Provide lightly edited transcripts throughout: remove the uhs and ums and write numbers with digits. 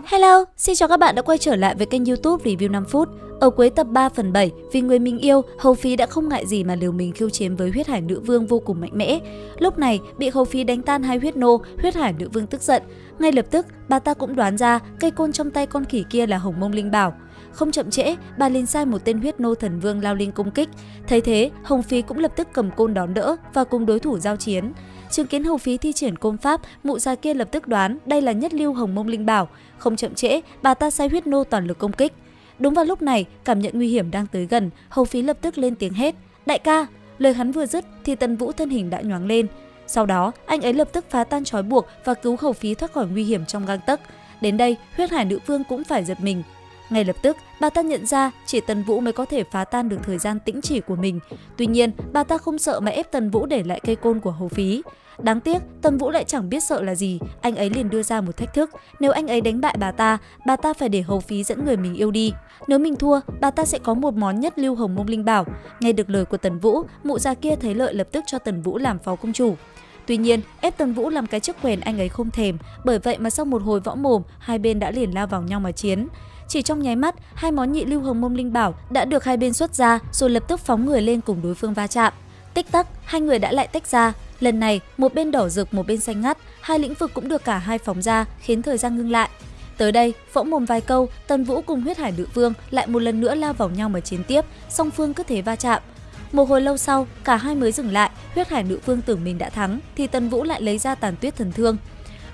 Hello, xin chào các bạn đã quay trở lại với kênh YouTube Review 5 phút. Ở cuối tập 3 phần 7, vì người mình yêu, Hầu Phí đã không ngại gì mà liều mình khiêu chiến với huyết hải nữ vương vô cùng mạnh mẽ. Lúc này, bị Hầu Phí đánh tan hai huyết nô, huyết hải nữ vương tức giận. Ngay lập tức, bà ta cũng đoán ra cây côn trong tay con khỉ kia là Hồng Mông Linh Bảo. Không chậm trễ, bà liền sai một tên huyết nô thần vương lao linh công kích. Thấy thế, Hồng Phí cũng lập tức cầm côn đón đỡ và cùng đối thủ giao chiến. Chứng kiến Hầu Phí thi triển côn pháp, mụ già kia lập tức đoán đây là nhất lưu Hồng Mông Linh Bảo. Không chậm trễ, bà ta sai huyết nô toàn lực công kích. Đúng vào lúc này, cảm nhận nguy hiểm đang tới gần, Hầu Phí lập tức lên tiếng hét: "Đại ca!" Lời hắn vừa dứt thì Tần Vũ thân hình đã nhoáng lên. Sau đó, anh ấy lập tức phá tan trói buộc và cứu Hầu Phí thoát khỏi nguy hiểm trong gang tấc. Đến đây, huyết hải nữ vương cũng phải giật mình. Ngay lập tức, bà ta nhận ra chỉ Tần Vũ mới có thể phá tan được thời gian tĩnh chỉ của mình. Tuy nhiên, bà ta không sợ mà ép Tần Vũ để lại cây côn của Hầu Phí. Đáng tiếc, Tần Vũ lại chẳng biết sợ là gì, anh ấy liền đưa ra một thách thức. Nếu anh ấy đánh bại bà ta phải để Hầu Phí dẫn người mình yêu đi. Nếu mình thua, bà ta sẽ có một món nhất lưu Hồng Mông Linh Bảo. Nghe được lời của Tần Vũ, mụ già kia thấy lợi lập tức cho Tần Vũ làm phó công chủ. Tuy nhiên, ép Tần Vũ làm cái chức quyền anh ấy không thèm, bởi vậy mà sau một hồi võ mồm, hai bên đã liền lao vào nhau mà chiến. Chỉ trong nháy mắt, hai món nhị lưu Hồng Mông Linh Bảo đã được hai bên xuất ra rồi lập tức phóng người lên cùng đối phương va chạm. Tích tắc, hai người đã lại tách ra. Lần này, một bên đỏ rực, một bên xanh ngắt, hai lĩnh vực cũng được cả hai phóng ra, khiến thời gian ngưng lại. Tới đây, võ mồm vài câu, Tần Vũ cùng huyết hải nữ vương lại một lần nữa lao vào nhau mà chiến tiếp, song phương cứ thế va chạm. Một hồi lâu sau, cả hai mới dừng lại, huyết hải nữ vương tưởng mình đã thắng, thì Tần Vũ lại lấy ra tàn tuyết thần thương.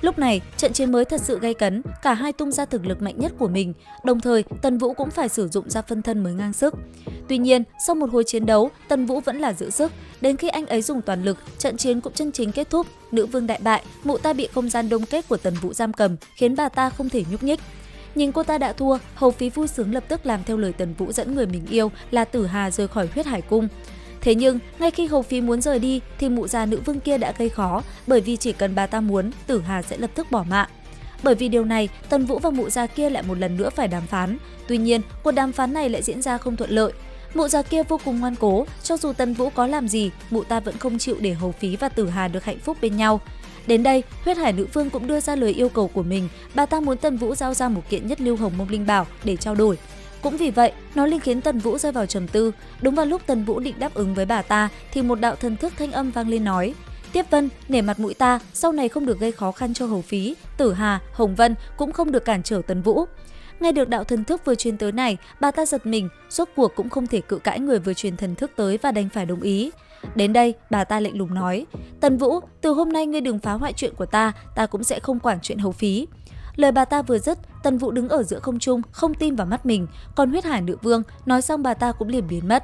Lúc này, trận chiến mới thật sự gay cấn, cả hai tung ra thực lực mạnh nhất của mình, đồng thời Tần Vũ cũng phải sử dụng ra phân thân mới ngang sức. Tuy nhiên, sau một hồi chiến đấu, Tần Vũ vẫn là giữ sức, đến khi anh ấy dùng toàn lực, trận chiến cũng chân chính kết thúc, nữ vương đại bại, mụ ta bị không gian đông kết của Tần Vũ giam cầm, khiến bà ta không thể nhúc nhích. Nhìn cô ta đã thua, Hầu Phí vui sướng lập tức làm theo lời Tần Vũ dẫn người mình yêu là Tử Hà rời khỏi huyết hải cung. Thế nhưng, ngay khi Hầu Phí muốn rời đi thì mụ già nữ vương kia đã gây khó, bởi vì chỉ cần bà ta muốn, Tử Hà sẽ lập tức bỏ mạng. Bởi vì điều này, Tần Vũ và mụ già kia lại một lần nữa phải đàm phán. Tuy nhiên, cuộc đàm phán này lại diễn ra không thuận lợi. Mụ già kia vô cùng ngoan cố, cho dù Tần Vũ có làm gì, mụ ta vẫn không chịu để Hầu Phí và Tử Hà được hạnh phúc bên nhau. Đến đây, huyết hải nữ vương cũng đưa ra lời yêu cầu của mình, bà ta muốn Tần Vũ giao ra một kiện nhất lưu Hồng Mông Linh Bảo để trao đổi. Cũng vì vậy, nó liền khiến Tần Vũ rơi vào trầm tư. Đúng vào lúc Tần Vũ định đáp ứng với bà ta thì một đạo thần thức thanh âm vang lên nói: "Tiếp Vân, nể mặt mũi ta, sau này không được gây khó khăn cho Hầu Phí, Tử Hà, Hồng Vân cũng không được cản trở Tần Vũ." Nghe được đạo thần thức vừa truyền tới này, bà ta giật mình, rốt cuộc cũng không thể cự cãi người vừa truyền thần thức tới và đành phải đồng ý. Đến đây, bà ta lạnh lùng nói: "Tần Vũ, từ hôm nay ngươi đừng phá hoại chuyện của ta cũng sẽ không quản chuyện Hầu Phí." Lời bà ta vừa dứt, Tần Vũ đứng ở giữa không trung, không tin vào mắt mình, còn huyết hải nữ vương nói xong bà ta cũng liền biến mất.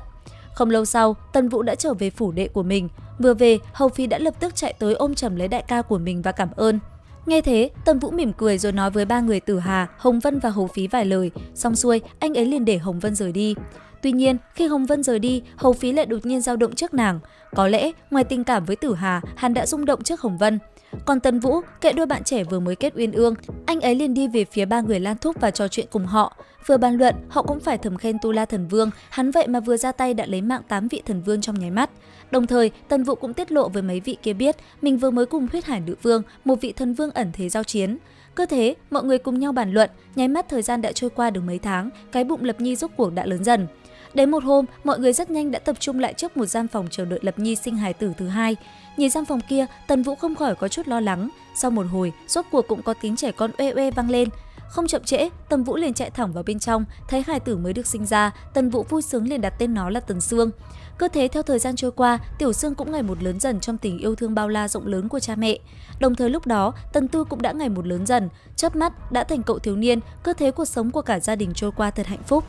Không lâu sau, Tần Vũ đã trở về phủ đệ của mình. Vừa về, Hầu Phí đã lập tức chạy tới ôm chầm lấy đại ca của mình và cảm ơn. Nghe thế, Tần Vũ mỉm cười rồi nói với ba người Tử Hà, Hồng Vân và Hầu Phí vài lời. Xong xuôi, anh ấy liền để Hồng Vân rời đi. Tuy nhiên, khi Hồng Vân rời đi, Hầu Phí lại đột nhiên dao động trước nàng. Có lẽ, ngoài tình cảm với Tử Hà, hắn đã rung động trước Hồng Vân. Còn Tần Vũ, kệ đôi bạn trẻ vừa mới kết uyên ương, anh ấy liền đi về phía ba người Lan Thúc và trò chuyện cùng họ. Vừa bàn luận, họ cũng phải thầm khen Tu La Thần Vương, hắn vậy mà vừa ra tay đã lấy mạng 8 vị thần vương trong nháy mắt. Đồng thời, Tần Vũ cũng tiết lộ với mấy vị kia biết mình vừa mới cùng huyết hải nữ vương, một vị thần vương ẩn thế giao chiến. Cứ thế, mọi người cùng nhau bàn luận, nháy mắt thời gian đã trôi qua được mấy tháng, cái bụng Lập Nhi rốt cuộc đã lớn dần. Đến một hôm, mọi người rất nhanh đã tập trung lại trước một gian phòng chờ đợi Lập Nhi sinh hài tử thứ hai. Nhìn gian phòng kia, Tần Vũ không khỏi có chút lo lắng. Sau một hồi, rốt cuộc cũng có tiếng trẻ con oe oe vang lên. Không chậm trễ, Tần Vũ liền chạy thẳng vào bên trong, thấy hài tử mới được sinh ra, Tần Vũ vui sướng liền đặt tên nó là Tần Sương. Cứ thế theo thời gian trôi qua, Tiểu Sương cũng ngày một lớn dần trong tình yêu thương bao la rộng lớn của cha mẹ. Đồng thời lúc đó, Tần Tư cũng đã ngày một lớn dần, chớp mắt đã thành cậu thiếu niên, cứ thế cuộc sống của cả gia đình trôi qua thật hạnh phúc.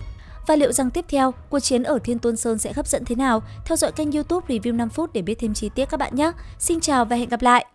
Và liệu rằng tiếp theo, cuộc chiến ở Thiên Tôn Sơn sẽ hấp dẫn thế nào? Theo dõi kênh YouTube Review 5 phút để biết thêm chi tiết các bạn nhé. Xin chào và hẹn gặp lại!